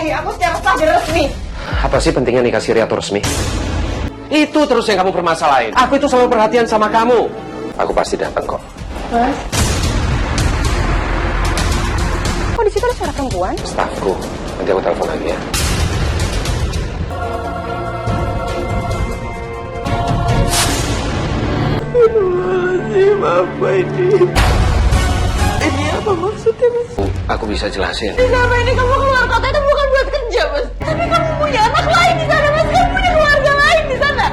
nikahi aku secara sah dan resmi. Apa sih pentingnya nikah siri atau resmi? Itu terus yang kamu permasalahin. Aku itu selalu perhatian sama kamu. Aku pasti datang kok. Mas? Kok di situ ada suara perempuan? Stafku. Nanti aku telepon lagi ya. Aduh, apa ini? Ini apa maksudnya, Mas? Aku bisa jelasin. Selama ini kamu keluar kota itu bukan buat kerja, Mas. Tapi kamu punya anak lain di sana, Mas. Kamu punya keluarga lain di sana.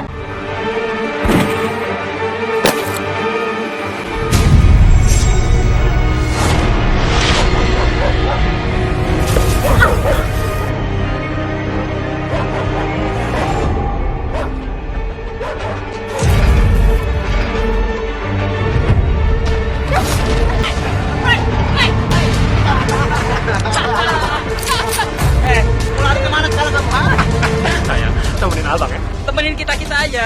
Temenin abang ya? Temenin kita-kita aja.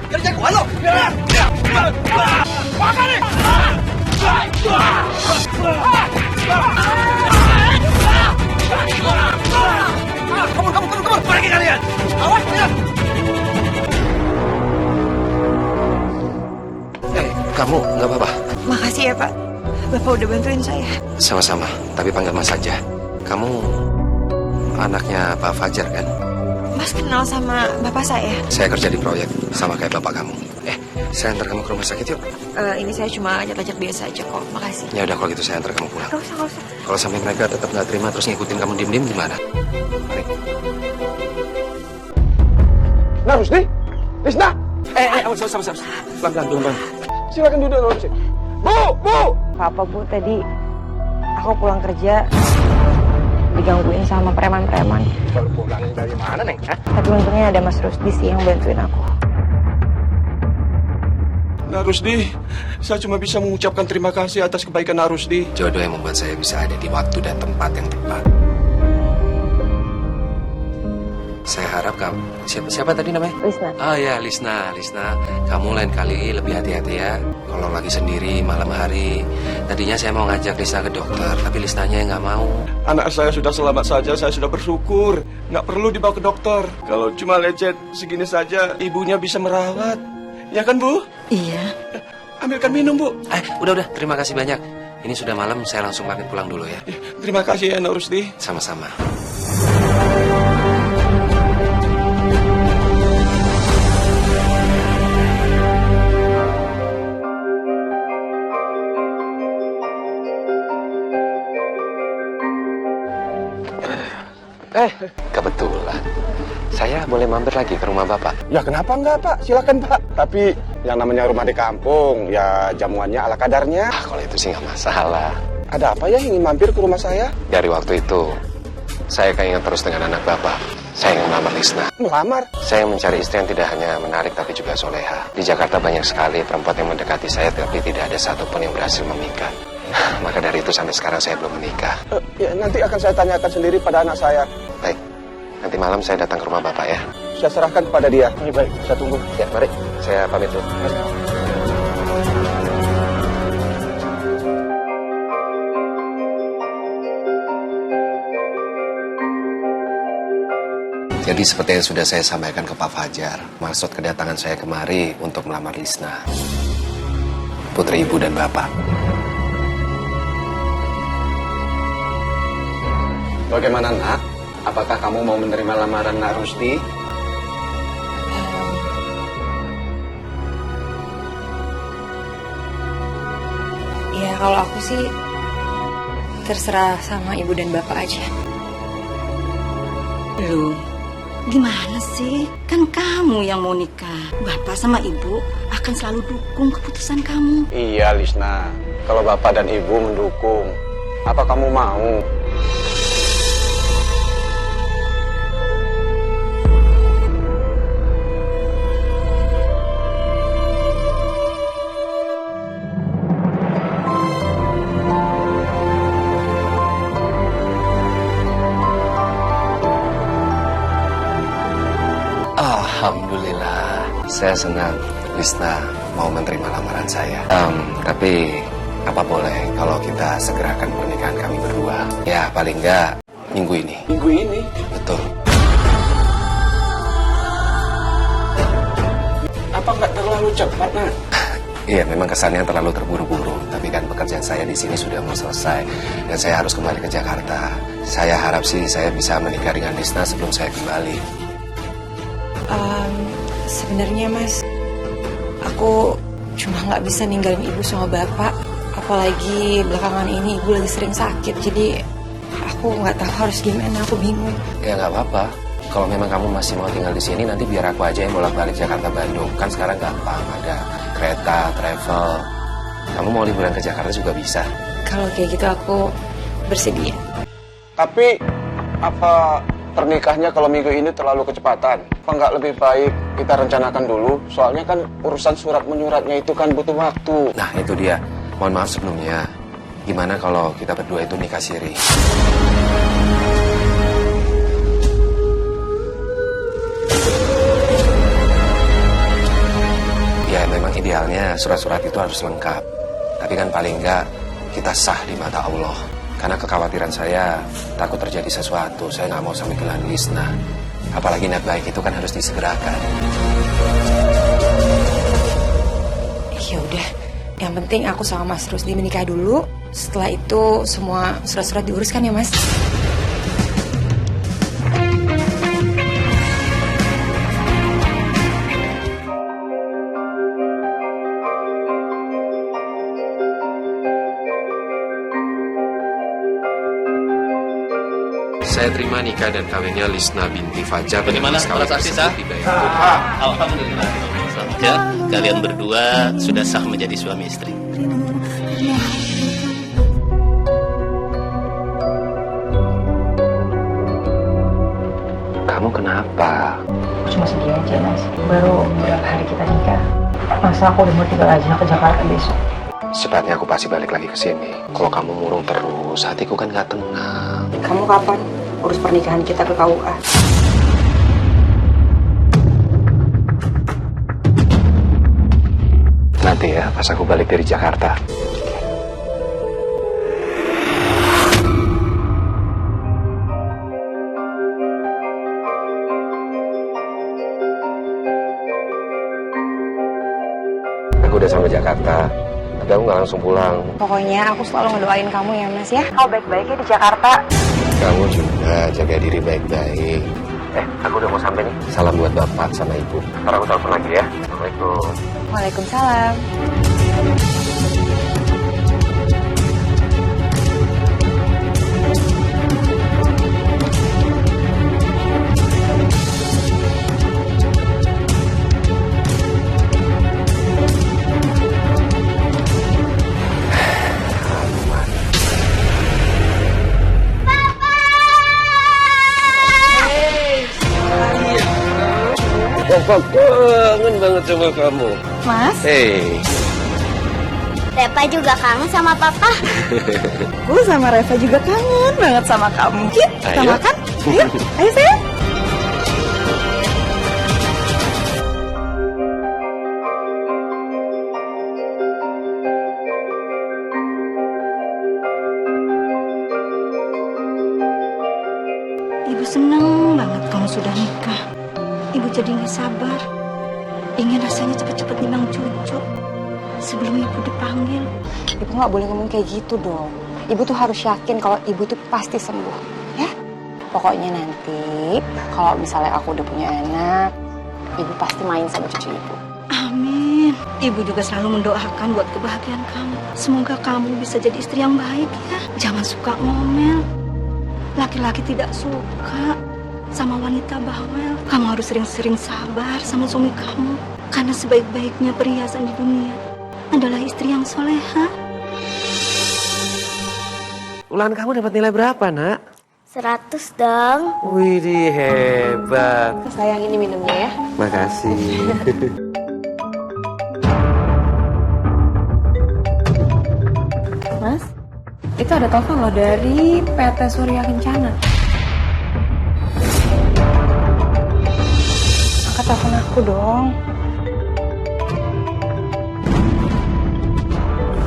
Kerja gua lo. Kabur, pergi kalian. Awas ya. Kamu nggak apa-apa? Makasih ya, Pak. Bapak udah bantuin saya. Sama-sama, tapi panggil Mas saja. Kamu anaknya Pak Fajar kan? Mas kenal sama bapak saya? Saya kerja di proyek sama kayak bapak kamu. Saya antar kamu ke rumah sakit yuk. Ini saya cuma ajak-ajak biasa aja kok. Makasih. Ya udah kalau gitu saya antar kamu pulang. Gak usah. Kalau sampai mereka tetap nggak terima terus ngikutin kamu diem-diem gimana? Mari. Nah, Rusdi, Lisna. Sama. Pelan-pelan. Silakan duduk dulu sih. Bu. Papa, Bu, tadi aku pulang kerja digangguin sama preman-preman. Baru pulang dari mana, Neng? Tapi untungnya ada Mas Rusdi sih yang bantuin aku. Nak Rusdi, saya cuma bisa mengucapkan terima kasih atas kebaikan Nak Rusdi. Jodoh yang membuat saya bisa ada di waktu dan tempat yang tepat. Saya harap kamu... Siapa tadi namanya? Lisna. Oh ya, Lisna. Kamu lain kali lebih hati-hati ya. Kalau lagi sendiri malam hari. Tadinya saya mau ngajak Lisna ke dokter, tapi Lisnanya nggak mau. Anak saya sudah selamat saja, saya sudah bersyukur. Nggak perlu dibawa ke dokter. Kalau cuma lecet segini saja, ibunya bisa merawat. Ya kan, Bu? Iya. Ambilkan minum, Bu. Udah. Terima kasih banyak. Ini sudah malam, saya langsung pamit pulang dulu ya. Terima kasih ya, Nak Rusdi. Sama-sama. Kebetulan saya boleh mampir lagi ke rumah Bapak. Ya kenapa enggak, Pak? Silakan, Pak. Tapi yang namanya rumah di kampung, ya jamuannya ala kadarnya. Kalau itu sih nggak masalah. Ada apa ya ingin mampir ke rumah saya? Dari waktu itu, saya keinget terus dengan anak Bapak. Saya ingin melamar Lisna. Melamar? Saya mencari istri yang tidak hanya menarik tapi juga soleha. Di Jakarta banyak sekali perempuan yang mendekati saya tapi tidak ada satupun yang berhasil memikat. Maka dari itu sampai sekarang saya belum menikah. Ya, nanti akan saya tanyakan sendiri pada anak saya. Baik, nanti malam saya datang ke rumah Bapak ya. Saya serahkan kepada dia. Baik, saya tunggu. Ya, mari. Saya pamit dulu. Jadi seperti yang sudah saya sampaikan ke Pak Fajar, maksud kedatangan saya kemari untuk melamar Lisna, putri ibu dan bapak. Bagaimana, Nak? Apakah kamu mau menerima lamaran Nak Rusdi? Ya kalau aku sih terserah sama ibu dan bapak aja. Loh, gimana sih? Kan kamu yang mau nikah. Bapak sama ibu akan selalu dukung keputusan kamu. Iya, Lisna. Kalau bapak dan ibu mendukung, apa kamu mau? Alhamdulillah, saya senang Lisna mau menerima lamaran saya. Tapi Apa boleh kalau kita segerakan pernikahan kami berdua? Ya, paling nggak minggu ini. Minggu ini? Betul. Apa nggak terlalu cepat, Nak? Iya, memang kesannya terlalu terburu-buru. Tapi kan pekerjaan saya di sini sudah mau selesai. Dan saya harus kembali ke Jakarta. Saya harap sih saya bisa menikah dengan Lisna sebelum saya kembali. Sebenarnya Mas, aku cuma nggak bisa ninggalin ibu sama bapak. Apalagi belakangan ini ibu lagi sering sakit. Jadi aku nggak tahu harus gimana, aku bingung. Ya nggak apa-apa. Kalau memang kamu masih mau tinggal di sini, nanti biar aku aja yang bolak-balik Jakarta-Bandung. Kan sekarang gampang, ada kereta, travel. Kamu mau liburan ke Jakarta juga bisa. Kalau kayak gitu aku bersedia. Tapi apa pernikahnya kalau minggu ini terlalu kecepatan? Apa nggak lebih baik kita rencanakan dulu? Soalnya kan urusan surat menyuratnya itu kan butuh waktu. Nah, itu dia. Mohon maaf sebelumnya. Gimana kalau kita berdua itu nikah siri? Ya, memang idealnya surat-surat itu harus lengkap. Tapi kan paling enggak kita sah di mata Allah. Karena kekhawatiran saya takut terjadi sesuatu. Saya nggak mau sampai kehilangan Lisna. Apalagi niat baik itu kan harus disegerakan. Ya udah, yang penting aku sama Mas Rusdi menikah dulu. Setelah itu semua surat-surat diuruskan ya Mas. Saya terima nikah dan kawinnya Lisna binti Fajar. Bagaimana transaksi sah? Alhamdulillah. Ya, kalian berdua sudah sah menjadi suami istri. Kamu kenapa? Cuma sedih aja Mas, baru beberapa hari kita nikah. Masa aku udah mau tinggal aja ke Jakarta besok? Secepatnya aku pasti balik lagi ke sini. Kalau kamu murung terus, hatiku kan gak tenang. Kamu kapan urus pernikahan kita ke KUA? Nanti ya, pas aku balik dari Jakarta. Aku udah sampai Jakarta, tapi aku nggak langsung pulang. Pokoknya aku selalu ngedoain kamu ya Mas ya. Kau baik-baiknya di Jakarta. Kamu juga jaga diri baik-baik. Aku udah mau sampai nih. Salam buat bapak sama ibu. Ntar aku telepon lagi ya. Assalamualaikum. Waalaikumsalam. Papa kangen banget sama kamu. Mas? Hey. Reva juga kangen sama papa. Aku sama Reva juga kangen banget sama kamu. Yuk, kita Ayo. makan. Ayo, ayo sayang. Ibu senang banget kamu sudah nikah. Ibu jadi nggak sabar. Ingin rasanya cepat-cepat nimang cucu sebelum ibu dipanggil. Ibu nggak boleh ngomong kayak gitu dong. Ibu tuh harus yakin kalau ibu tuh pasti sembuh, ya. Pokoknya nanti kalau misalnya aku udah punya anak, ibu pasti main sama cucu ibu. Amin. Ibu juga selalu mendoakan buat kebahagiaan kamu. Semoga kamu bisa jadi istri yang baik ya. Jangan suka ngomel. Laki-laki tidak suka sama wanita bawel. Kamu harus sering-sering sabar sama suami kamu. Karena sebaik-baiknya perhiasan di dunia adalah istri yang soleha. Ulangan kamu dapat nilai berapa, Nak? 100 dong. Wih, hebat. Sayang, ini minumnya ya. Makasih. Mas, itu ada telepon loh dari PT Surya Kencana. Angkat telepon aku dong.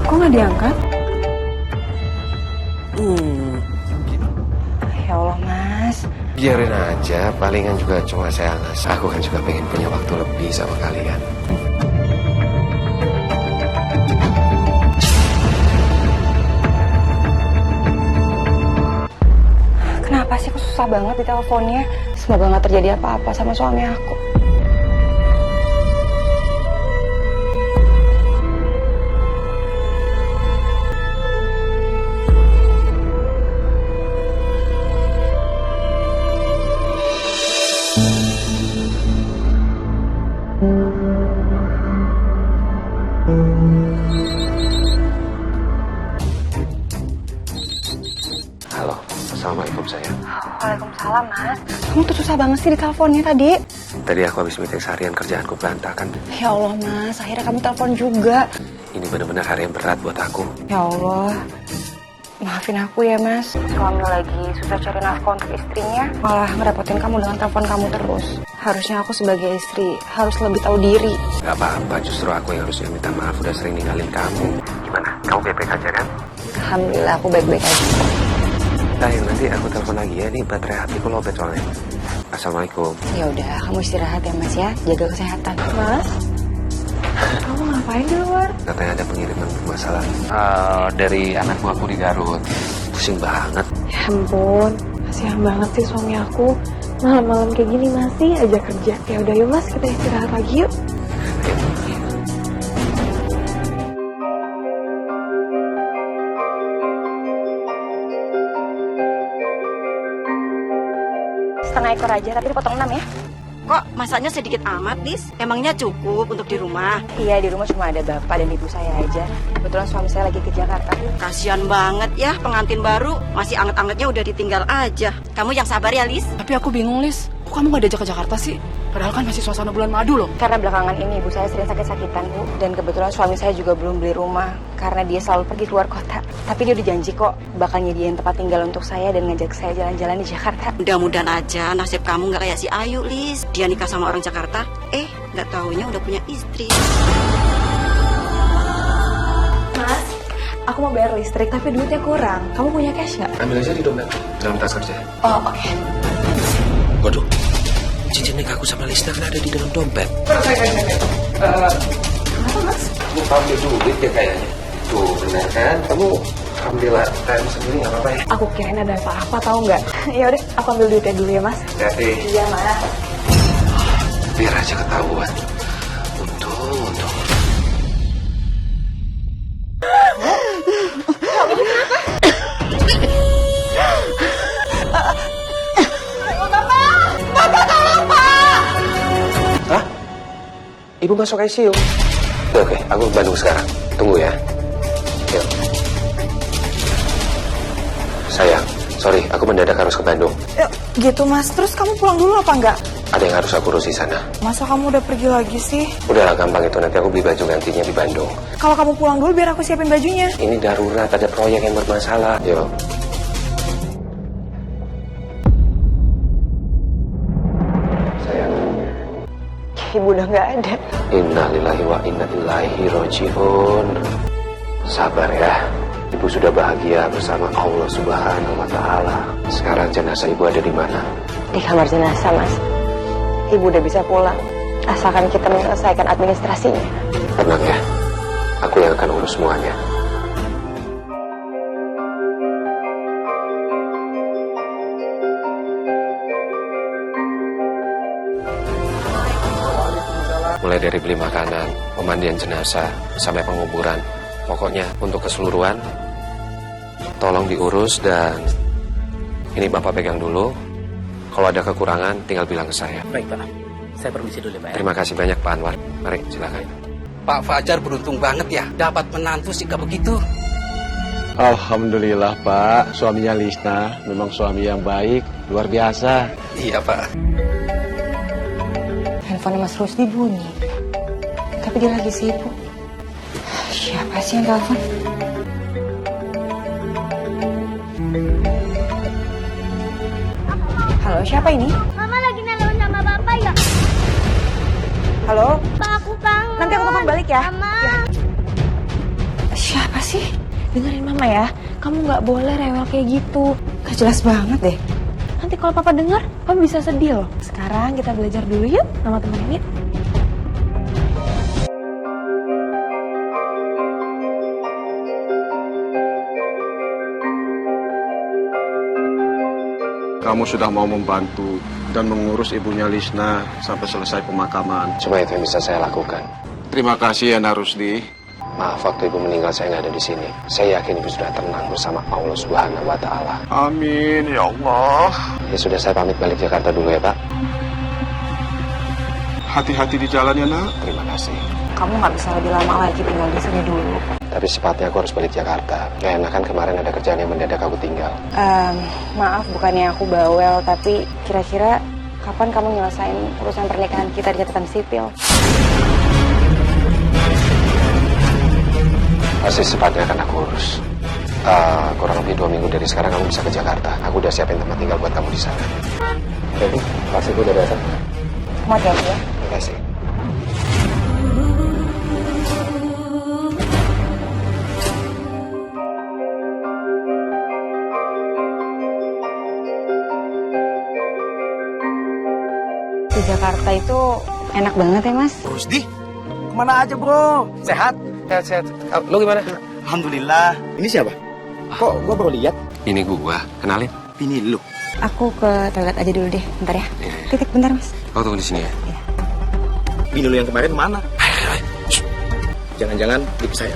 Kok nggak diangkat? Biarin aja, palingan juga cuma seangas. Aku kan juga pengen punya waktu lebih sama kalian. Kenapa sih kok susah banget di teleponnya? Semoga nggak terjadi apa-apa sama suami aku. Halo, assalamualaikum sayang. Waalaikumsalam, Mas. Kamu tuh susah banget sih di teleponnya tadi. Tadi aku habis meeting seharian, kerjaanku berantakan. Ya Allah, Mas. Akhirnya kamu telepon juga. Ini benar-benar hari yang berat buat aku. Ya Allah. Maafin aku ya, Mas. Suami lagi susah cari nafkah untuk istrinya, malah ngerepotin kamu dengan telepon kamu terus. Harusnya aku sebagai istri harus lebih tahu diri. Gak apa-apa, justru aku yang harusnya minta maaf udah sering ninggalin kamu. Gimana? Kamu baik-baik aja kan? Alhamdulillah aku baik-baik aja. Sayang, nanti aku telepon lagi ya. Nih baterai hatiku lowbat soalnya. Assalamualaikum. Ya udah, kamu istirahat ya, Mas ya. Jaga kesehatan. Mas, kamu ngapain di luar? Katanya ada pengiriman bermasalah. Dari anak buahku di Garut. Pusing banget. Ya ampun, kasihan banget sih suami aku. Malam-malam kayak gini masih aja kerja. Ya udah yuk Mas, kita istirahat lagi yuk. Setengah ekor aja, tapi dipotong 6 ya. Kok masaknya sedikit amat, Lis? Emangnya cukup untuk di rumah? Iya, di rumah cuma ada bapak dan ibu saya aja. Kebetulan suami saya lagi ke Jakarta. Kasian banget ya, pengantin baru masih anget-angetnya udah ditinggal aja. Kamu yang sabar ya, Lis. Tapi aku bingung, Lis. Kok kamu gak diajak ke Jakarta sih? Padahal kan masih suasana bulan madu loh. Karena belakangan ini ibu saya sering sakit-sakitan, Bu. Dan kebetulan suami saya juga belum beli rumah karena dia selalu pergi keluar kota. Tapi dia udah janji kok bakal nyediain tempat tinggal untuk saya dan ngajak saya jalan-jalan di Jakarta. Mudah-mudahan aja nasib kamu nggak kayak si Ayu, Lis. Dia nikah sama orang Jakarta, nggak taunya udah punya istri. Mas, aku mau bayar listrik tapi duitnya kurang. Kamu punya cash nggak? Ambil aja di dompet, dalam tas kerja. Oh, oke. Waduh, cincin nikahku sama Lisna kan ada di dalam dompet. Kenapa, Mas? Kamu ambil duit ya kayaknya. Tuh, benar kan? Kamu ambil time sendiri nggak apa-apa ya? Aku kirain ada apa-apa, tahu nggak? Ya udah, aku ambil duitnya dulu ya, Mas. Hati. Iya, Mas. Biar aja ketahuan. Untung. Hah? Ibu masuk ICU? Oke, aku ke Bandung sekarang. Tunggu ya. Yuk. Sayang, sorry, aku mendadak harus ke Bandung. Gitu, Mas. Terus kamu pulang dulu apa enggak? Ada yang harus aku urus di sana. Masa kamu udah pergi lagi sih? Udahlah, gampang itu. Nanti aku beli baju gantinya di Bandung. Kalau kamu pulang dulu biar aku siapin bajunya. Ini darurat, ada proyek yang bermasalah. Yuk. Sayang. Ibu udah nggak ada. Innalillahi wa inna ilaihi roji'un. Sabar ya. Ibu sudah bahagia bersama Allah Subhanahu wa Ta'ala. Sekarang jenazah ibu ada di mana? Di kamar jenazah, Mas. Ibu udah bisa pulang. Asalkan kita menyelesaikan administrasinya. Tenang ya. Aku yang akan urus semuanya. Mulai dari beli makanan, pemandian jenazah, sampai penguburan. Pokoknya untuk keseluruhan, tolong diurus dan ini Bapak pegang dulu. Kalau ada kekurangan, tinggal bilang ke saya. Baik, Pak. Saya permisi dulu, Pak. Terima kasih banyak, Pak Anwar. Mari, silakan. Pak Fajar beruntung banget ya, dapat menantu sikap begitu. Alhamdulillah, Pak. Suaminya Lisna memang suami yang baik, luar biasa. Iya, Pak. Handphone Mas Rusdi bunyi. Tapi dia lagi sibuk. Siapa sih yang telepon? Halo, siapa ini? Mama lagi nelpon sama Bapak ya? Halo? Pak, aku kangen. Nanti aku telepon balik ya. Mama. Siapa sih? Dengerin Mama ya. Kamu nggak boleh rewel kayak gitu. Gak jelas banget deh. Nanti kalau papa dengar, papa bisa sedih loh. Sekarang kita belajar dulu yuk sama temen ini. Kamu sudah mau membantu dan mengurus ibunya Lisna sampai selesai pemakaman. Cuma itu yang bisa saya lakukan. Terima kasih ya Narusdi. Maaf, waktu ibu meninggal saya nggak ada di sini. Saya yakin ibu sudah tenang bersama Allah Subhanahu wa Ta'ala. Amin ya Allah. Ya sudah, saya pamit balik Jakarta dulu ya Pak. Hati-hati di jalan ya nak. Terima kasih. Kamu nggak bisa lebih lama lagi tinggal di sini dulu. Tapi sepatnya aku harus balik Jakarta. Gak enak kan kemarin ada kerjaan yang mendadak aku tinggal. Maaf bukannya aku bawel, tapi kira-kira kapan kamu nyelesain urusan pernikahan kita di catatan sipil? Pasti sepatnya akan aku urus. Kurang lebih 2 minggu dari sekarang kamu bisa ke Jakarta. Aku udah siapin tempat tinggal buat kamu di sana. Oke, pasti aku udah datang. Mau hati-hati ya. Terima kasih. Di Jakarta itu enak banget ya mas. Rusdi, kemana aja bro? Sehat? Sehat. Lu gimana? Alhamdulillah. Ini siapa? Kok gua baru lihat? Ini gua, kenalin. Ini lu. Aku ke toilet aja dulu deh, bentar ya. Titik bentar mas. Kau tunggu di sini ya. Bini lu yang kemarin mana? Jangan-jangan tipe saya.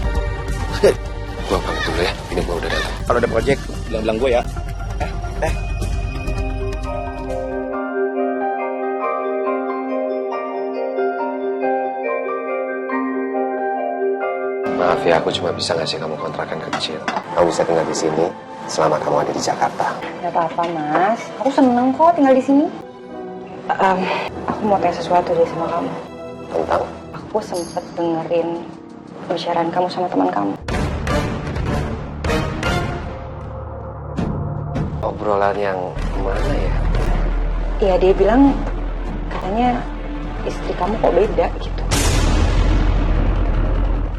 Gua pamit dulu ya. Ini gua udah datang. Kalau ada project, bilang-bilang gue ya. Maaf ya, aku cuma bisa ngasih kamu kontrakan kecil. Kamu bisa tinggal di sini selama kamu ada di Jakarta. Gak apa-apa mas, aku seneng kok tinggal di sini. Aku mau tanya sesuatu deh sama kamu. Tentang? Aku sempet dengerin pembicaraan kamu sama teman kamu. Obrolan yang mana ya? Iya, dia bilang katanya istri kamu kok beda gitu.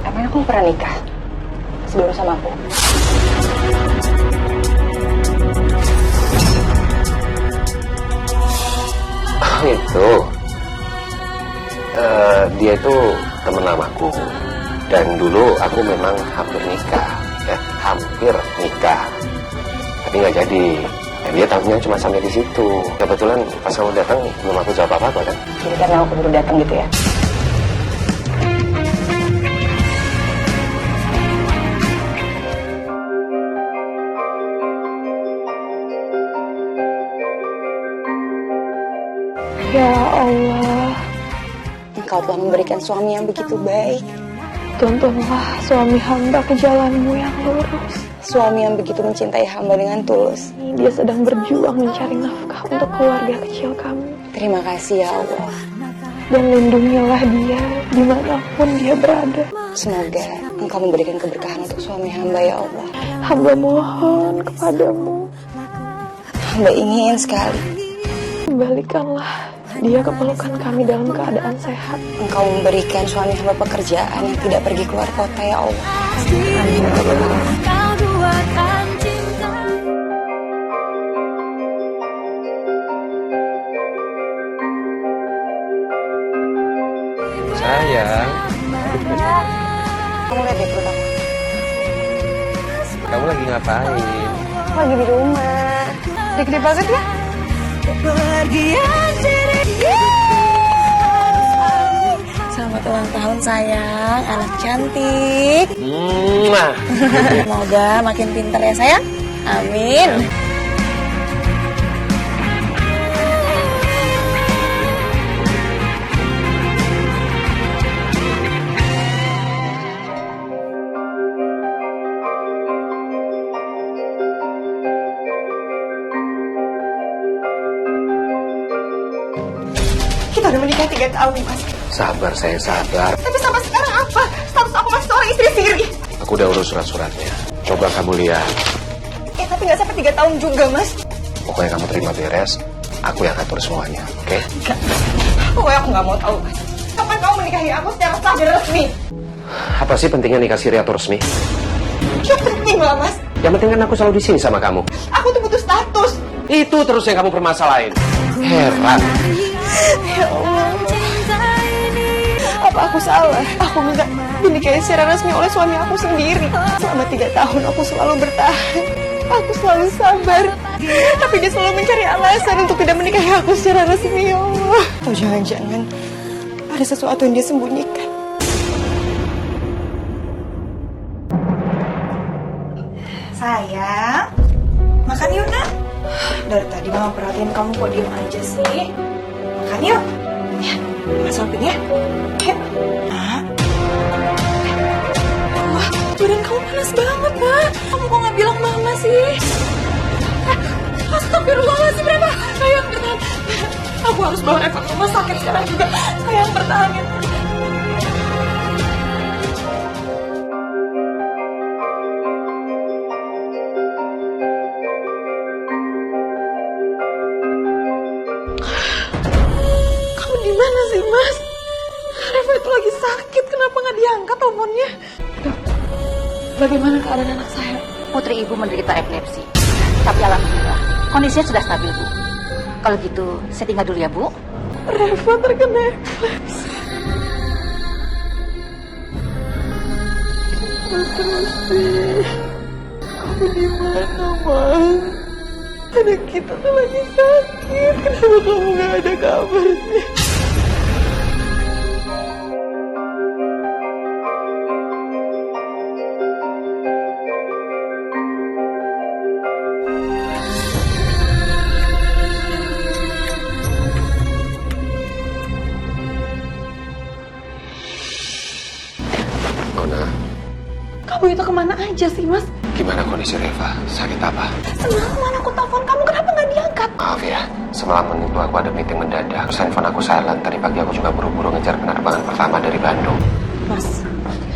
Emangnya kamu pernah nikah sebelum sama aku? Oh itu, dia itu temen lamaku. Dan dulu aku memang hampir nikah, ya hampir nikah. Tapi nggak jadi. Dan dia tahunya cuma sampai di situ. Kebetulan pas kamu datang belum aku jawab apa-apa kan? Jadi karena aku baru datang gitu ya? Ya Allah, Engkau telah memberikan suami yang begitu baik. Tuntunlah suami hamba ke jalanmu yang lurus. Suami yang begitu mencintai hamba dengan tulus. Dia sedang berjuang mencari nafkah untuk keluarga kecil kami. Terima kasih ya Allah. Dan lindungilah dia dimanapun dia berada. Semoga Engkau memberikan keberkahan untuk suami hamba ya Allah. Hamba mohon kepadamu. Hamba ingin sekali. Kembalikanlah dia ke pelukan kami dalam keadaan sehat. Engkau memberikan suami hamba pekerjaan yang tidak pergi keluar kota ya Allah. Amin. Sayang, Kamu lihat deh perut aku. kamu lagi ngapain? Aku lagi di rumah. Gede banget ya? Selamat ulang tahun sayang, anak cantik. Semoga makin pintar ya sayang. Amin. Kita udah menikah 3 tahun, Mas. Sabar sayang, sabar. Tapi sampai sekarang apa? Status aku masih seorang istri sendiri. Aku udah urus surat-suratnya. Coba kamu lihat. Tapi nggak sampai 3 tahun juga, Mas. Pokoknya kamu terima beres, aku yang atur semuanya, oke? Pokoknya aku nggak mau tahu, Mas. Kapan kamu menikahi aku secara sah dan resmi? Apa sih pentingnya nikah siri atau resmi? Ya penting lah, Mas. Yang penting kan aku selalu di sini sama kamu. Aku tuh butuh status. Itu terus yang kamu permasalahin. Heran. Ya Allah. Apa aku salah? Aku minta dinikahi secara resmi oleh suami aku sendiri. Selama 3 tahun aku selalu bertahan. Aku selalu sabar. Tapi dia selalu mencari alasan untuk tidak menikahi aku secara resmi, ya Allah. Atau jangan-jangan ada sesuatu yang dia sembunyikan. Sayang, makan yuk nak. Dari tadi mama perhatiin kamu kok diem aja sih. Makan yuk. Ya, mama suapin ya. Ayo. Nak. Wah, badan kamu panas banget, Nak. Kamu kok nggak bilang mama sih? Astagfirullahaladzim, Reva. Sayang, bertahan. Aku harus bawa Reva ke rumah sakit sekarang juga. Sayang, bertahan ya. Kamu di mana sih, Mas? Reva itu lagi sakit. Kenapa nggak diangkat teleponnya? Bagaimana keadaan anak saya? Putri ibu menderita epilepsi. Tapi alhamdulillah, kondisinya sudah stabil, Bu. Kalau gitu, saya tinggal dulu ya, Bu. Reva terkena epilepsi. Mas Rusdi, kamu di mana, Mas? Anak kita tuh lagi sakit. Kenapa kamu nggak ada kabar sih? Nona, Kamu itu kemana aja sih, Mas? gimana kondisi Reva? Sakit apa? Semalam aku telepon kamu, kenapa nggak diangkat? Maaf ya, semalam itu aku ada meeting mendadak. Terus handphone aku silent. Tadi pagi aku juga buru-buru ngejar penerbangan pertama dari Bandung. Mas,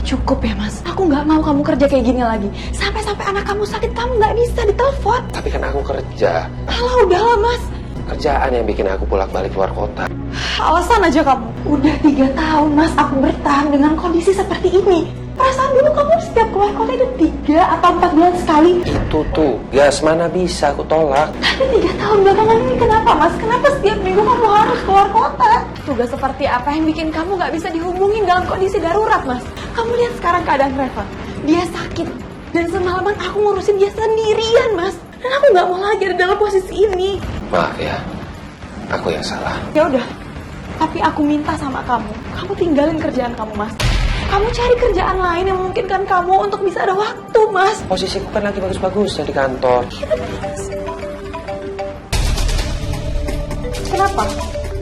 cukup ya, Mas. Aku nggak mau kamu kerja kayak gini lagi. Sampai-sampai anak kamu sakit, kamu nggak bisa ditelepon. Tapi kan aku kerja. Alah, udahlah, Mas. Kerjaan yang bikin aku bolak-balik keluar kota. Alasan aja kamu. Udah 3 tahun, Mas, aku bertahan dengan kondisi seperti ini. Perasaan dulu kamu setiap keluar kota itu 3 atau 4 bulan sekali. Itu tugas, mana bisa aku tolak. Tapi 3 tahun belakangan ini kenapa, Mas? Kenapa setiap minggu kamu harus keluar kota? Tugas seperti apa yang bikin kamu nggak bisa dihubungin dalam kondisi darurat, Mas? Kamu lihat sekarang keadaan Reva. Dia sakit. Dan semalaman aku ngurusin dia sendirian, Mas. Dan aku nggak mau lagi ada dalam posisi ini. Maaf ya, aku yang salah. Ya udah. Tapi aku minta sama kamu tinggalin kerjaan kamu, Mas. Kamu cari kerjaan lain yang memungkinkan kamu untuk bisa ada waktu, Mas. Posisiku kan lagi bagus-bagusnya di kantor. Kenapa?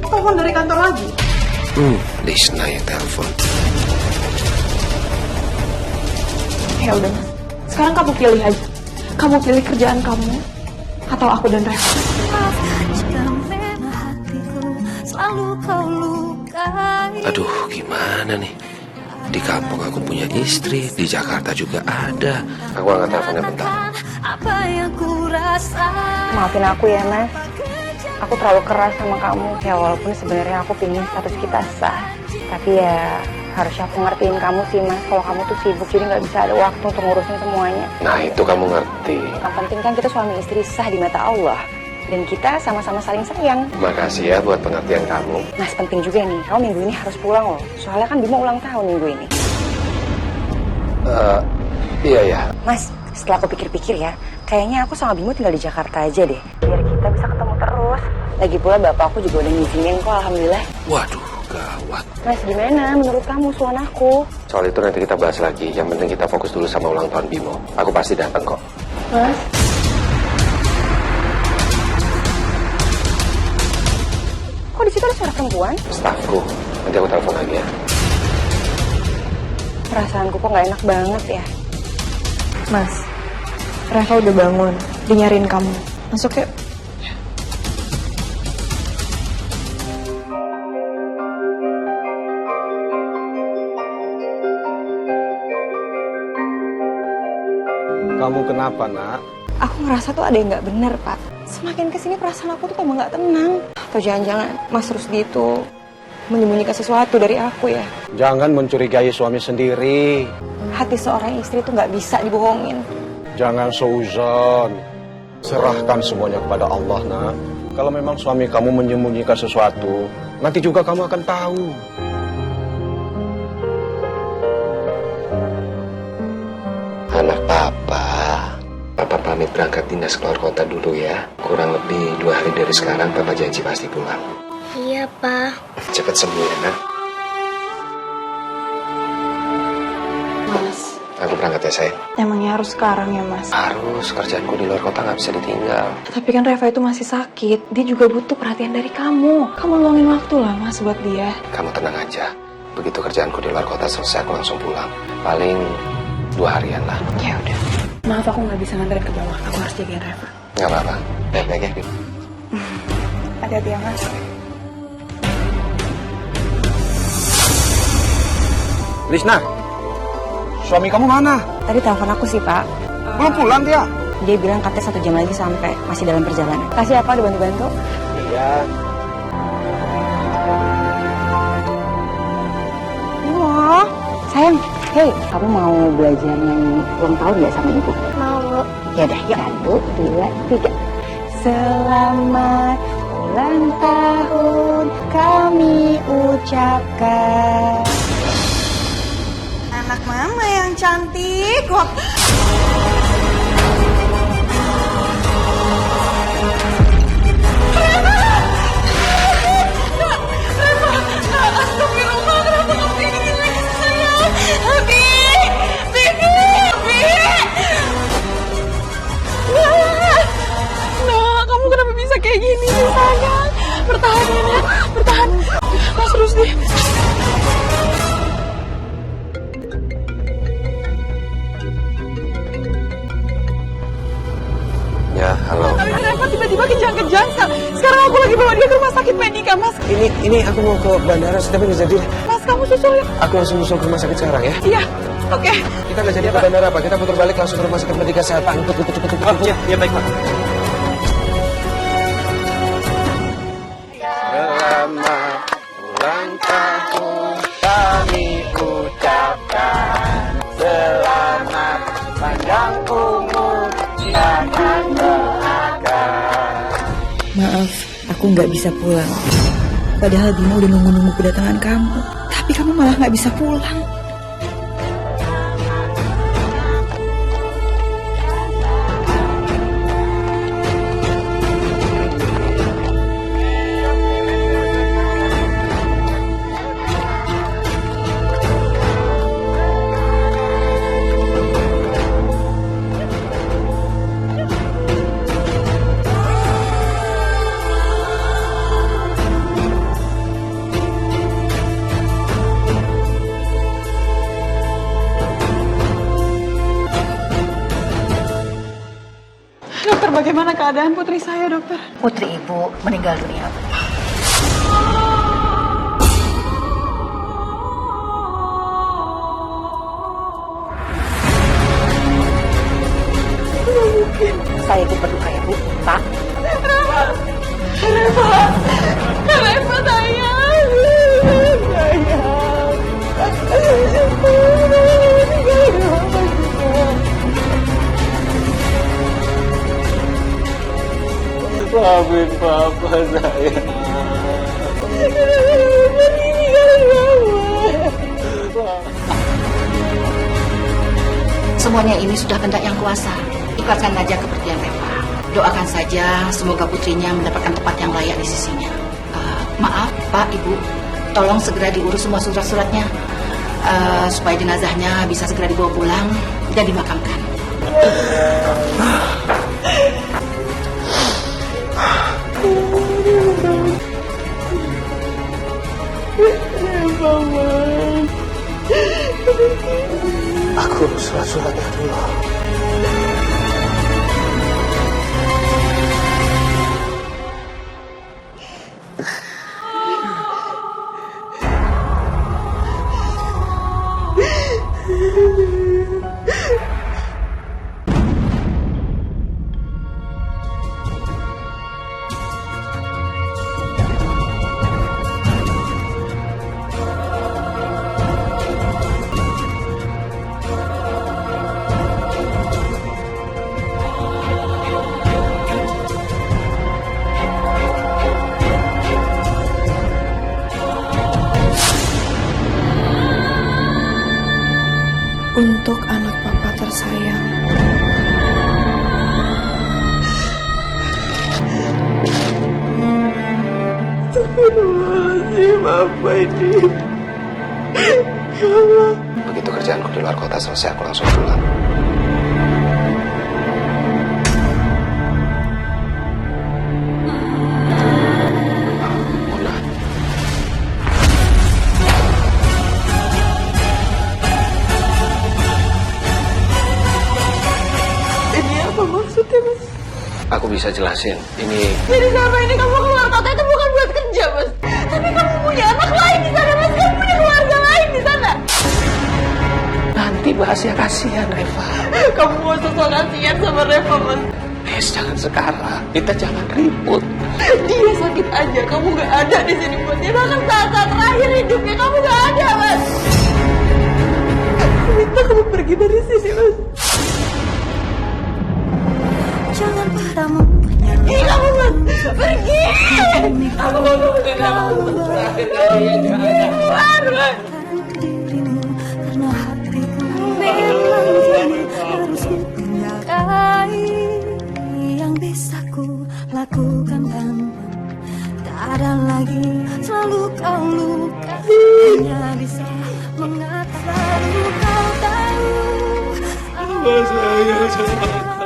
Telepon dari kantor lagi? Lisna yang telepon. Ya udah, Mas. Sekarang kamu pilih aja. Kamu pilih kerjaan kamu atau aku dan Reva. Aduh, gimana nih? Di kampung aku punya istri, di Jakarta juga ada. Aku angkat teleponnya bentar. Maafin aku ya, Mas. Aku terlalu keras sama kamu. Ya walaupun sebenarnya aku pingin status kita sah. Tapi ya harusnya aku ngertiin kamu sih, Mas. Kalau kamu tuh sibuk jadi nggak bisa ada waktu untuk ngurusin semuanya. Nah, itu kamu ngerti. Yang penting kan kita suami istri sah di mata Allah. Dan kita sama-sama saling sayang. Makasih ya buat pengertian kamu. Mas, penting juga nih, kamu minggu ini harus pulang loh. Soalnya kan Bimo ulang tahun minggu ini. Iya ya. Mas, setelah aku pikir-pikir ya, kayaknya aku sama Bimo tinggal di Jakarta aja deh. Biar kita bisa ketemu terus. Lagi pula bapakku juga udah ngizinin kok, alhamdulillah. Waduh, gawat. Mas, gimana menurut kamu usulan aku? Soal itu nanti kita bahas lagi. Yang penting kita fokus dulu sama ulang tahun Bimo. Aku pasti datang kok. Mas? Kok di situ ada suara perempuan? Stafku. Nanti aku telepon lagi ya. Perasaanku kok nggak enak banget ya. Mas, Reva udah bangun. Dia nyariin kamu. Masuk yuk. Kamu kenapa, Nak? Aku ngerasa tuh ada yang nggak bener, Pak. Semakin kesini perasaan aku tuh tambah nggak tenang. Atau jangan-jangan Mas Rusdi itu menyembunyikan sesuatu dari aku ya? Jangan mencurigai suami sendiri. Hati seorang istri tuh nggak bisa dibohongin. Jangan seuzon. Serahkan semuanya kepada Allah, nak. Kalau memang suami kamu menyembunyikan sesuatu, nanti juga kamu akan tahu. Anak papa, papa pamit berangkat dinas keluar kota dulu ya. Kurang lebih 2 hari dari sekarang papa janji pasti pulang. Iya, Pak. Cepet sembuh ya, nak. Mas, Aku berangkat ya, sayang. emangnya harus sekarang ya, Mas? Harus, kerjaanku di luar kota nggak bisa ditinggal. Tapi kan Reva itu masih sakit. Dia juga butuh perhatian dari kamu. Kamu luangin waktu lah, Mas, buat dia. Kamu tenang aja. Begitu kerjaanku di luar kota selesai, aku langsung pulang. Paling 2 harian lah. Ya udah. Maaf, aku nggak bisa nganterin ke bawah. Aku harus jagain Reva. Nggak apa-apa. Baik-baik ya, Bim. Hati-hati ya, Mas. Lisna, suami kamu mana? Tadi telepon aku sih, Pak. Belum pulang dia? Dia bilang katanya 1 jam lagi sampai, masih dalam perjalanan. Kasih apa, udah bantu-bantu? Iya. Wah, sayang. Hei, kamu mau belajar nyanyi ulang tahun nggak sama ibu? Mau. Ya udah, yuk. 1, 2, 3. Selamat ulang tahun kami ucapkan. Anak mama yang cantik. Wah. Kamu kenapa bisa kayak gini sih, sayang? Bertahan ya, bertahan. Mas, terus deh. Ya, halo. Reva tiba-tiba kejang-kejang. Sekarang aku lagi bawa dia ke rumah sakit Medika, Mas. Ini aku mau ke bandara, tapi nggak jadi. Mas, kamu susul ya? Aku langsung ke rumah sakit sekarang ya. Iya, oke. Kita nggak jadi ke bandara, Pak. Kita putar balik langsung ke rumah sakit Medika Sehat, Pak. Cepet. Oh, iya baik, Pak. Selamat ulang tahun kami ucapkan. Selamat panjang umur dan doakan. Maaf, aku nggak bisa pulang. Padahal Bimo udah nunggu-nunggu kedatangan kamu. Tapi kamu malah nggak bisa pulang. Dokter, bagaimana keadaan putri saya, dokter? Putri ibu meninggal dunia. Saya ikut berduka ya, Bu. Pak. Reva sayang. Maafin papa saya. Semuanya ini sudah kehendak yang kuasa. Ikhlaskan saja kepergian Reva. Doakan saja semoga putrinya mendapatkan tempat yang layak di sisinya. Maaf, Pak, Ibu. Tolong segera diurus semua surat-suratnya. Supaya jenazahnya bisa segera dibawa pulang dan dimakamkan. Aku surat-suratnya dulu. Astagfirullahaladzim, apa ini? Ya Allah. Begitu kerjaanku di luar kota selesai, aku langsung pulang. Mona. Ini apa maksudnya, Mas? Aku bisa jelasin. Ini Jadi selama ini kamu keluar kota itu bukan buat kerja, Mas. Tapi kamu punya anak lain di sana, Mas. Kamu punya keluarga lain di sana. nanti bahas ya, kasihan Reva. Kamu mau sosok kasihan sama Reva, Mas. Please, jangan sekarang. Kita jangan ribut. Dia sakit aja, kamu gak ada di sini buat dia. Bahkan saat-saat terakhir hidupnya kamu gak ada, Mas. Aku minta kamu pergi dari sini, Mas. Jangan padamu menyerah. Pergi kamu, Mas. Pergi. Aku mau nemenin kamu. Terakhir kali ya, keluar, Mas. Dirimu karena hatiku memang kini harus kutinggalkan. Yang bisa ku lakukan dan tak ada lagi selalu kau lukai. Hanya bisa mengatakan kau tahu. Sayang sama kau.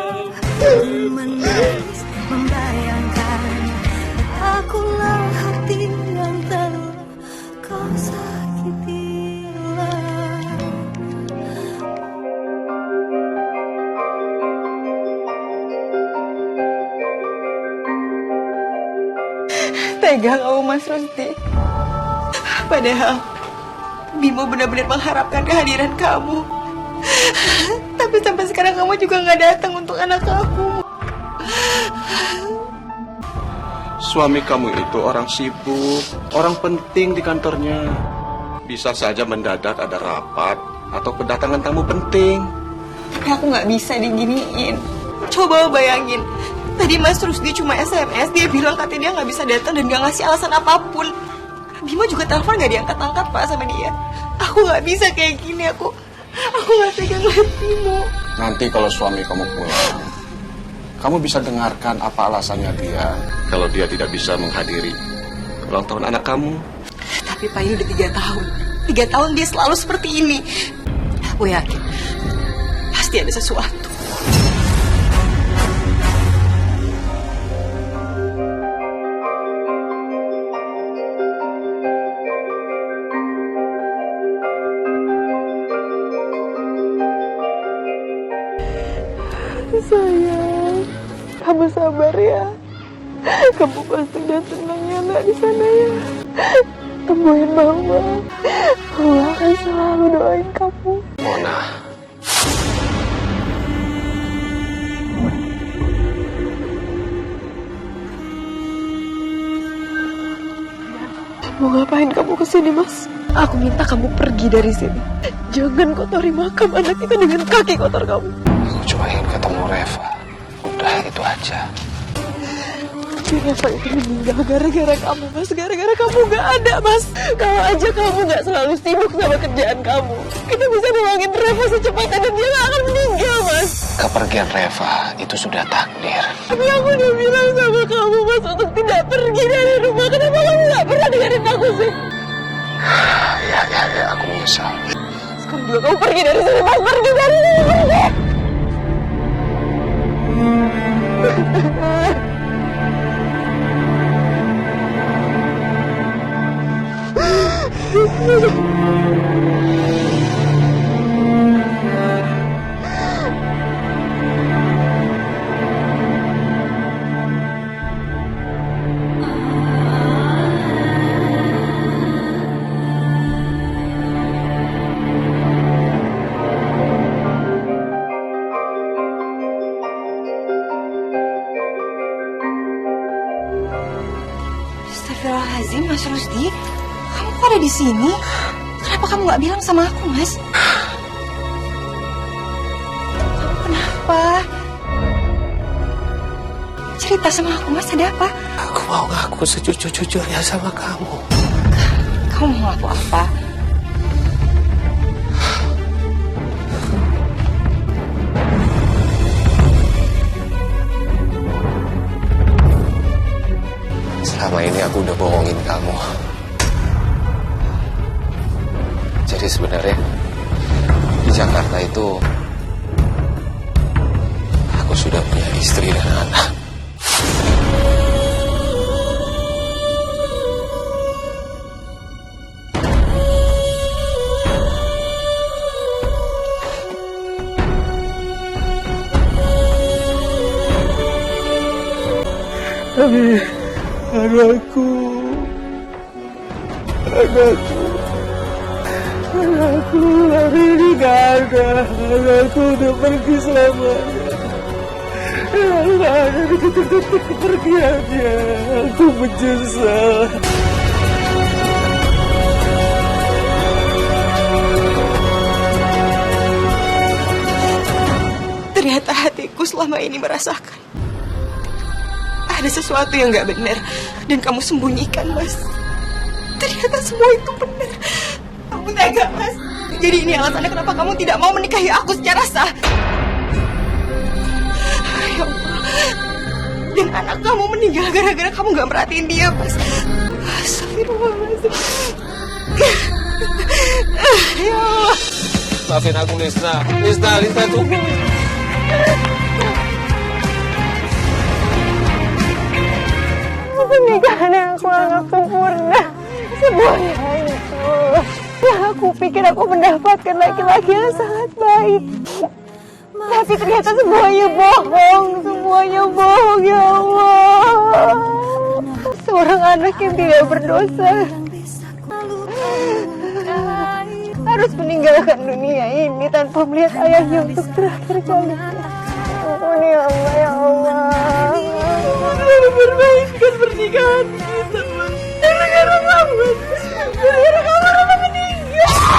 Menangis membayangkan akulah hati yang telah kau sakitilah. Tega kamu, Mas Rusdi. Padahal Bimo benar-benar mengharapkan kehadiran kamu. Tapi sampai sekarang kamu juga nggak datang untuk anak kamu. Suami kamu itu orang sibuk, orang penting di kantornya. Bisa saja mendadak ada rapat atau kedatangan tamu penting. Tapi aku nggak bisa diginiin. Coba bayangin, tadi Mas Rusdi cuma SMS, dia bilang katanya dia nggak bisa datang dan nggak ngasih alasan apapun. Bimo juga telepon nggak diangkat-angkat Pak sama dia. Aku nggak bisa kayak gini, aku nggak tega ngeliat Bimo. Nanti kalau suami kamu pulang, kamu bisa dengarkan apa alasannya dia kalau dia tidak bisa menghadiri ulang tahun anak kamu. Tapi Pak, ini udah 3 tahun. 3 tahun dia selalu seperti ini. Aku yakin pasti ada sesuatu. Sayang, kamu sabar ya. Kamu pasti udah tenang ya, nak, di sana ya. Temuin mama. Mama akan selalu doain kamu. Mona. Mau ngapain kamu kesini, Mas? Aku minta kamu pergi dari sini. Jangan kotori makam anak itu dengan kaki kotor kamu. Aku cuma ingin ketemu Reva. Udah, itu aja. Tapi Reva itu meninggal gara-gara kamu, Mas. Gara-gara kamu gak ada, Mas. Kalau aja kamu gak selalu sibuk sama kerjaan kamu, kita bisa nolongin Reva secepatnya dan dia gak akan meninggal, Mas. Kepergian Reva itu sudah takdir. Tapi aku udah bilang sama kamu, Mas, untuk tidak pergi dari rumah. Kenapa kamu gak pernah dengerin aku sih? Ya, aku menyesal. Sekarang juga kamu pergi dari sini, Mas. Pergi dari sini, pergi. Astagfirullahaladzim, Mas Rusdi. Kamu kok ada di sini? Kenapa kamu nggak bilang sama aku, Mas? Kamu kenapa? Cerita sama aku, Mas, ada apa? Aku mau ngaku sejujur-jujurnya sama kamu. Kamu mau aku apa? Selama ini kali aku udah bohongin kamu. Jadi sebenarnya di Jakarta itu aku sudah punya istri dan anak. Tapi anakku hari ini gak ada. Anakku udah pergi selamanya. Gak ada detik-detik kepergiannya. Aku menyesal. Ternyata hatiku selama ini merasakan ada sesuatu yang gak benar dan kamu sembunyikan, Mas. Ternyata semua itu benar. Kamu tega, Mas. Jadi ini alasannya kenapa kamu tidak mau menikahi aku secara sah. Ya Allah. Dan anak kamu meninggal gara-gara kamu gak merhatiin dia, Mas. Astagfirullahaladzim. Ya Allah. Maafin aku, Lisna. Lisna tunggu. Pernikahan yang aku anggap sempurna, semuanya hancur. Yang aku pikir aku mendapatkan laki-laki yang sangat baik, tapi ternyata semuanya bohong ya Allah. Seorang anak yang tidak berdosa harus meninggalkan dunia ini tanpa melihat ayahnya untuk terakhir kali. Ampun ya Allah, ya Allah. Memperbaikkan pernikahan kita, Mas. Gara-gara kamu udah meninggal.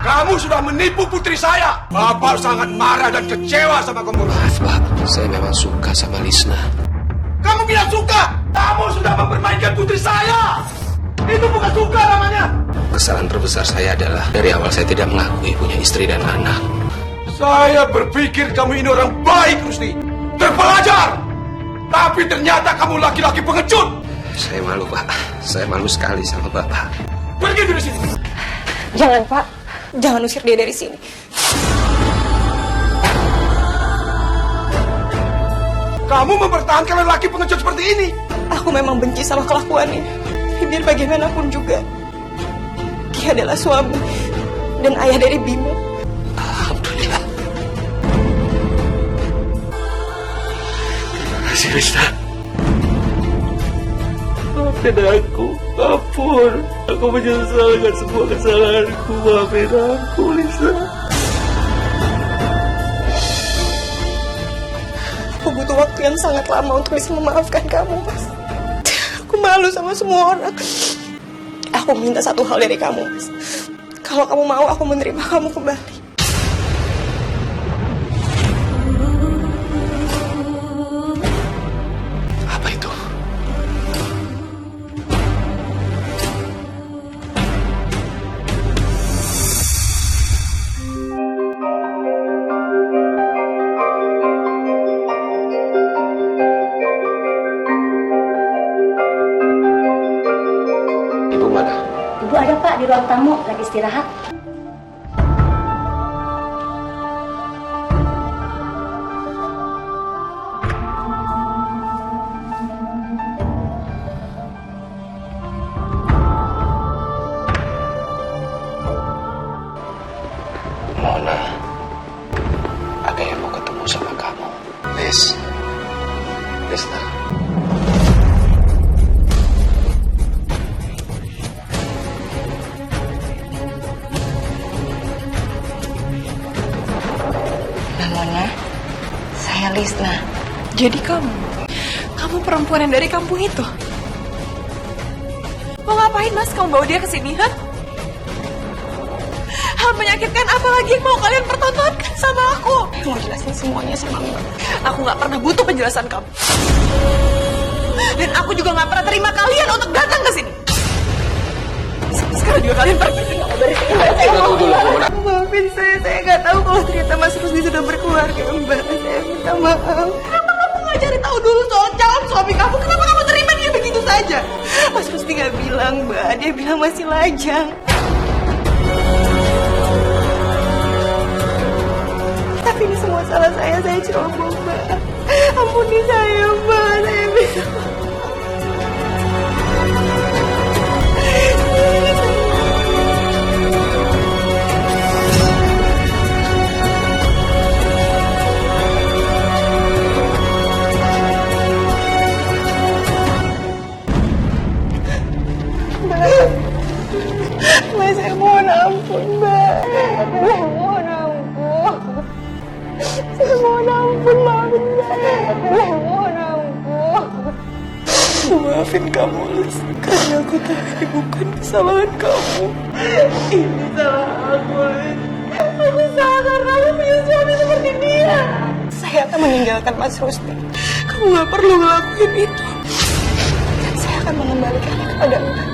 Kamu sudah menipu putri saya. Bapak sangat marah dan kecewa sama kamu. Maaf, Pak. Saya memang suka sama Lisna. Kamu bilang suka? Kamu sudah mempermainkan putri saya. Itu bukan suka namanya. Kesalahan terbesar saya adalah dari awal saya tidak mengakui punya istri dan anak. Saya berpikir kamu ini orang baik, Rusdi. Terpelajar. Tapi ternyata kamu laki-laki pengecut. Saya malu, Pak. Saya malu sekali sama Bapak. Pergi dari sini. Jangan, Pak. Jangan usir dia dari sini. Kamu mempertahankan lelaki pengecut seperti ini. Aku memang benci sama kelakuannya. Biar bagaimanapun juga, dia adalah suami dan ayah dari Bimo. Alhamdulillah. Terima kasih, Lisna. Maafin aku, ampun. Aku menyesal dengan semua kesalahanku. Maafin aku, Lisa. Aku butuh waktu yang sangat lama untuk bisa memaafkan kamu, Mas. Aku malu sama semua orang. Aku minta satu hal dari kamu, Mas. Kalau kamu mau, aku menerima kamu kembali. Apa itu? Ibu mana? Ibu ada, Pak, di ruang tamu, lagi istirahat. Mona, ada yang mau ketemu sama kamu. Lisna. Mona, saya Lisna. Jadi kamu perempuan yang dari kampung itu? Mau ngapain, Mas? Kamu bawa dia ke sini, ha? Hal menyakitkan apa lagi yang mau kalian pertontonkan sama aku? Mau jelasin semuanya sama Mbak. Aku nggak pernah butuh penjelasan kamu. Dan aku juga nggak pernah terima kalian untuk datang ke sini. sekarang juga kalian pergi. Tunggu dulu, Mona. Maafin saya nggak tahu kalau ternyata Mas Rusdi sudah berkeluarga, Mbak. Saya minta maaf. Kenapa kamu nggak cari tahu dulu soal calon suami kamu? Kenapa kamu terima dia begitu saja? Mas Rusdi nggak bilang, Mbak. Dia bilang masih lajang. Tapi ini semua salah saya ceroboh, Mbak. Ampuni saya, Mbak. Saya minta maaf. Mbak, saya mohon ampun, Mbak. Saya mohon ampun. Saya mohon ampun, maafin saya. Saya mohon ampun. Maafin kamu, Lis. Karena aku tahu ini bukan kesalahan kamu. Ini salah aku, Lis. Aku salah karena aku punya suami seperti dia. Saya akan meninggalkan Mas Rusdi. Kamu gak perlu ngelakuin itu. Dan saya akan mengembalikannya kepada Mbak.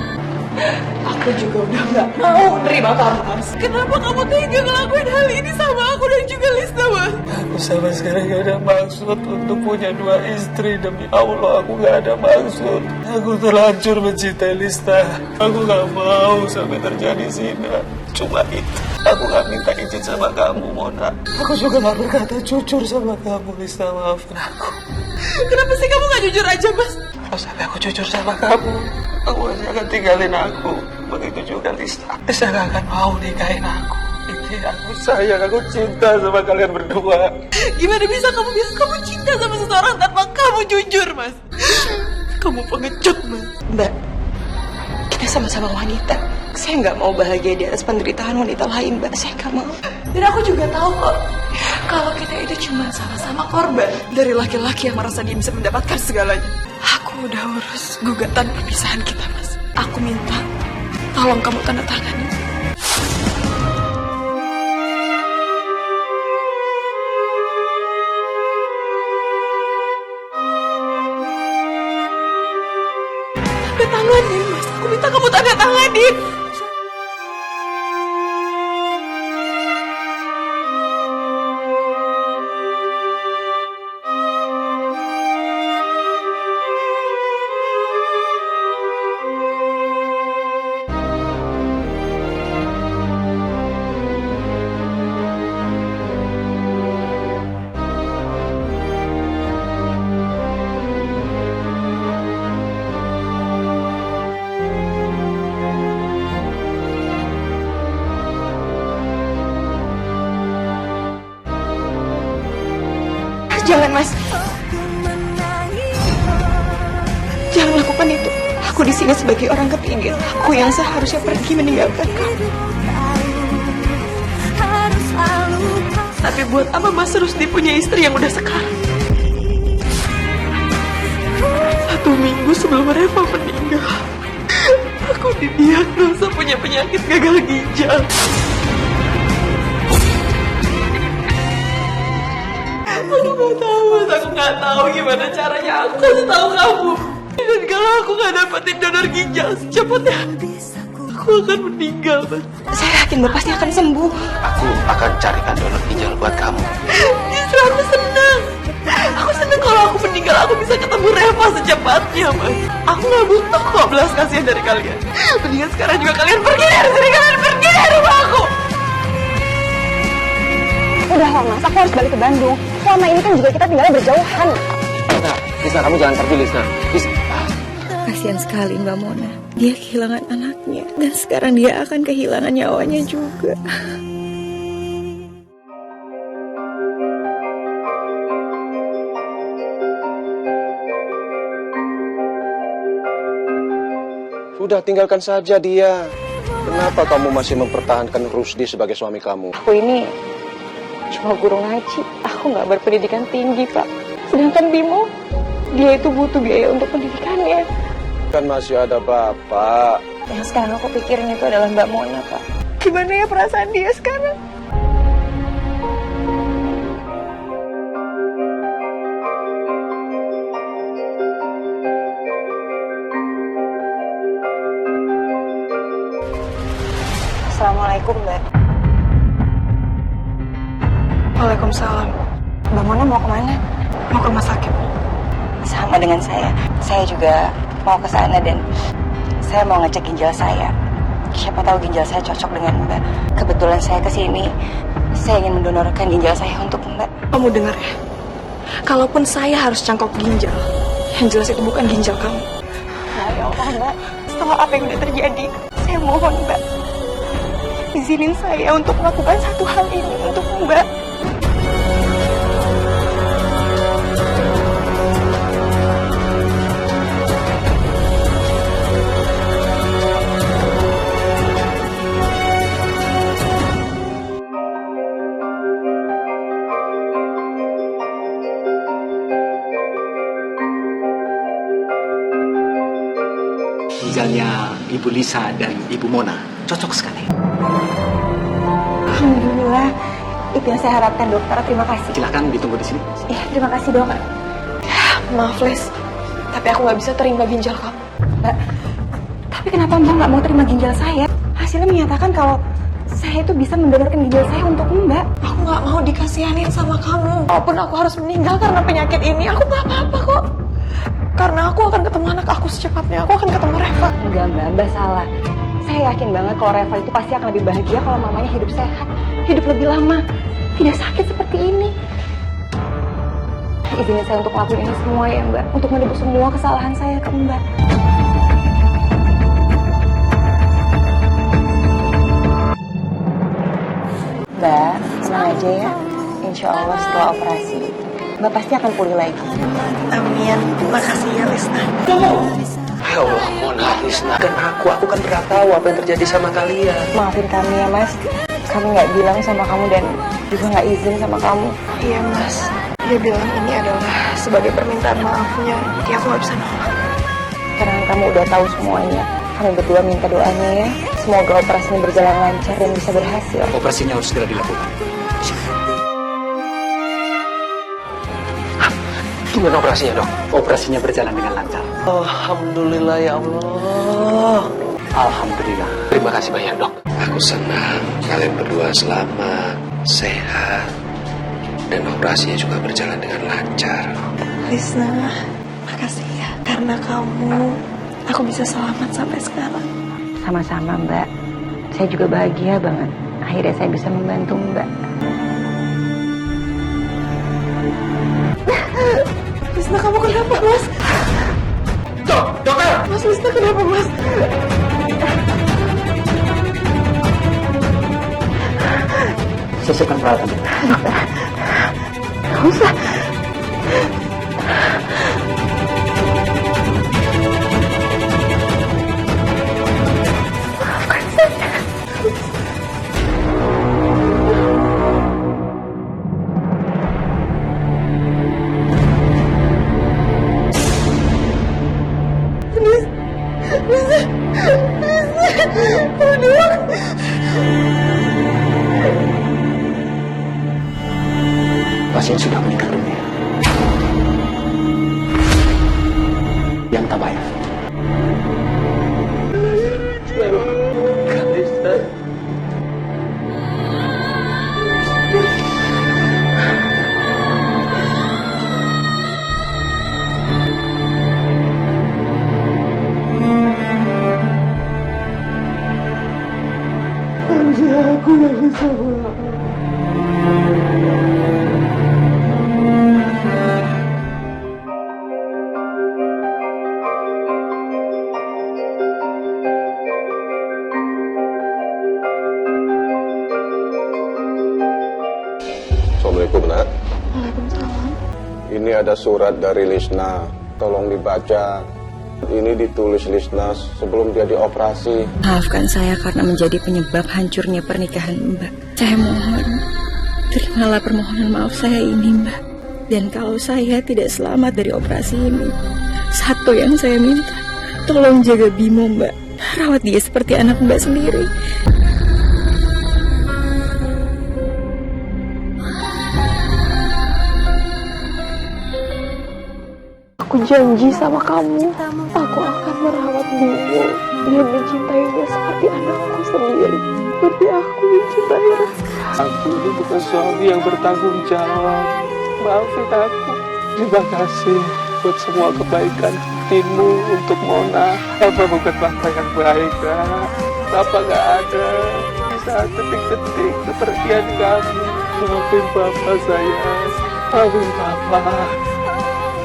Aku juga udah gak mau nerima kamu, Mas. Kenapa kamu tega ngelakuin hal ini sama aku dan juga Lista, Mas? Aku sama sekali gak ada maksud untuk punya 2 istri. Demi Allah, aku gak ada maksud. Aku terlanjur mencintai Lista. Aku gak mau sampai terjadi zina. Cuma itu. Aku gak minta izin sama kamu, Mona. Aku juga gak berkata jujur sama kamu, Lista. Maafin aku. Kenapa sih kamu gak jujur aja, Mas? Kalau sampai aku jujur sama kamu, aku pasti akan tinggalin aku. Begitu juga Lista. Lista gak akan mau nikahin aku. Ini aku sayang, aku cinta sama kalian berdua. Gimana bisa kamu cinta sama seseorang tanpa kamu jujur, Mas? Kamu pengecut, Mas. Mbak, kita sama-sama wanita. Saya nggak mau bahagia di atas penderitaan wanita lain, Mbak. Saya nggak mau. Dan aku juga tahu kok, kalau kita itu cuma sama-sama korban dari laki-laki yang merasa dia bisa mendapatkan segalanya. Aku udah urus gugatan perpisahan kita, Mas. Aku minta, tolong kamu tanda tangani. Tanda tanganin, Mas. Aku minta kamu tanda tanganin. Jangan, Mas. Jangan lakukan itu. Aku di sini sebagai orang ketiga. Aku yang seharusnya pergi meninggalkan kamu. Tapi buat apa Mas Rusdi punya istri yang udah sekarang? 1 minggu sebelum Reva meninggal, aku didiagnosa punya penyakit gagal ginjal. Aku nggak tahu gimana caranya aku kasih tahu kamu. Dan kalau aku nggak dapetin donor ginjal secepatnya, aku akan meninggal, Mas. Saya yakin Bapak pasti akan sembuh. Aku akan carikan donor ginjal buat kamu. Justru aku senang. Aku senang kalau aku meninggal, aku bisa ketemu Reva secepatnya, Mas. Aku nggak butuh kok belas kasihan dari kalian. Mendingan sekarang juga kalian pergi dari sini, kalian pergi dari rumah aku. Udah Mas, aku harus balik ke Bandung. Selama ini kan juga kita tinggalnya berjauhan. Lisna, kamu jangan pergi, Lisna. Kasihan sekali Mbak Mona. Dia kehilangan anaknya. Dan sekarang dia akan kehilangan nyawanya juga. Sudah, tinggalkan saja dia. Kenapa kamu masih mempertahankan Rusdi sebagai suami kamu? Aku ini cuma guru ngaji. Aku nggak berpendidikan tinggi, Pak. Sedangkan Bimo, dia itu butuh biaya untuk pendidikannya. Kan masih ada bapak. Yang sekarang aku pikirin itu adalah Mbak Mona, Pak. Gimana ya perasaan dia sekarang? Assalamualaikum, Mbak. Waalaikumsalam. Mbak Mona mau kemana? Mau ke rumah sakit. Sama dengan saya. Saya juga mau ke sana dan saya mau ngecek ginjal saya. Siapa tahu ginjal saya cocok dengan Mbak. Kebetulan saya kesini, saya ingin mendonorkan ginjal saya untuk Mbak. Kamu dengar ya? Kalaupun saya harus cangkok ginjal, yang jelas itu bukan ginjal kamu. Nah, ya Allah, Mbak. Setelah apa yang sudah terjadi, saya mohon, Mbak. Izinin saya untuk melakukan satu hal ini untuk Mbak. Ginjalnya Ibu Lisa dan Ibu Mona cocok sekali. Alhamdulillah. Itu yang saya harapkan, dokter. Terima kasih. Silakan ditunggu di sini. Iya, terima kasih, dok. Maaf, Les. Tapi aku nggak bisa terima ginjal kamu. Mbak, tapi kenapa Mbak nggak mau terima ginjal saya? Hasilnya menyatakan kalau saya itu bisa mendonorkan ginjal saya untuk Mbak. Aku nggak mau dikasihanin sama kamu. Walaupun aku harus meninggal karena penyakit ini, aku nggak apa-apa kok. Karena aku akan ketemu anak aku secepatnya. Aku akan ketemu Reva. Enggak, Mbak salah. Saya yakin banget kalau Reva itu pasti akan lebih bahagia kalau mamanya hidup sehat, hidup lebih lama, tidak sakit seperti ini. Izinin saya untuk ngelakuin ini semua ya, Mbak. Untuk menebus semua kesalahan saya ke Mbak. Mbak, tenang aja ya. Insya Allah setelah operasi, Mbak pasti akan pulih lagi. Amin. Makasih ya, Lisna. Ya Allah, Mona, Lisna, kan aku kan pernah tahu apa yang terjadi sama kalian. Maafin kami ya, Mas. Kami nggak bilang sama kamu dan juga nggak izin sama kamu. Iya, Mas. Dia bilang ini adalah sebagai permintaan maafnya. Jadi aku nggak bisa nolak. Sekarang kamu udah tahu semuanya. Kami berdua minta doanya ya. Semoga operasinya berjalan lancar dan bisa berhasil. Operasinya harus segera dilakukan. Gimana operasinya, Dok? Operasinya berjalan dengan lancar. Alhamdulillah ya Allah. Alhamdulillah. Terima kasih banyak, Dok. Aku senang kalian berdua selamat, sehat, dan operasinya juga berjalan dengan lancar. Lisna, makasih ya. Karena kamu, aku bisa selamat sampai sekarang. Sama-sama, Mbak. Saya juga bahagia banget. Akhirnya saya bisa membantu Mbak. Lisna, kamu kenapa, Mas? Dokter! Mas, Lisna kenapa, Mas? Saya siapkan peralatan. Nggak usah. Pasien sudah meninggal dunia. Yang tabaya. Aku gak bisa pulang. Assalamualaikum, Nak. Waalaikumsalam. Ini ada surat dari Lisna. Tolong dibaca. Ini ditulis Lisna sebelum dia dioperasi. Maafkan saya karena menjadi penyebab hancurnya pernikahan Mbak. Saya mohon, terimalah permohonan maaf saya ini, Mbak. Dan kalau saya tidak selamat dari operasi ini, satu yang saya minta, tolong jaga Bimo, Mbak. Rawat dia seperti anak Mbak sendiri. Aku janji sama kamu, aku akan merawat Bimo dan mencintainya seperti anakku sendiri, seperti aku mencintai Raka. Aku ini bukan suami yang bertanggung jawab. Maafin aku. Terima kasih buat semua kebaikan hatimu untuk Mona. Papa bukan papa yang baik, Kak. Papa gak ada di saat detik-detik kepergian kamu. Maafin Papa, sayang. Maafin Papa.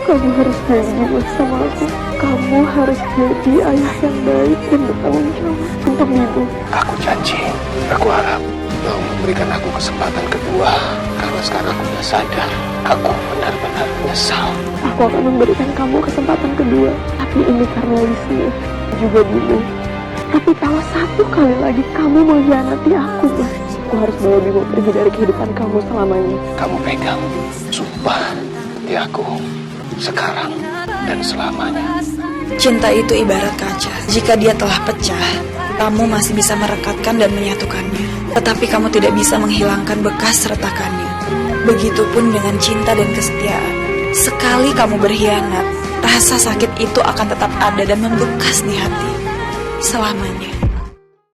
Kamu harus janji sama aku. Kamu harus jadi ayah yang baik dan bertanggung jawab untuk Bimo. Aku janji, aku harap kau memberikan aku kesempatan kedua. Karena sekarang aku sudah sadar, aku benar-benar menyesal. Aku akan memberikan kamu kesempatan kedua. Tapi ini karena Lisna, juga Bimo. Tapi kalau satu kali lagi kamu mengkhianati aku, Mas, aku harus bawa Bimo pergi dari kehidupan kamu selamanya. Kamu pegang sumpah di aku sekarang dan selamanya. Cinta itu ibarat kaca. Jika dia telah pecah, kamu masih bisa merekatkan dan menyatukannya. Tetapi kamu tidak bisa menghilangkan bekas retakannya. Begitupun dengan cinta dan kesetiaan. Sekali kamu berkhianat, rasa sakit itu akan tetap ada dan membekas di hati selamanya.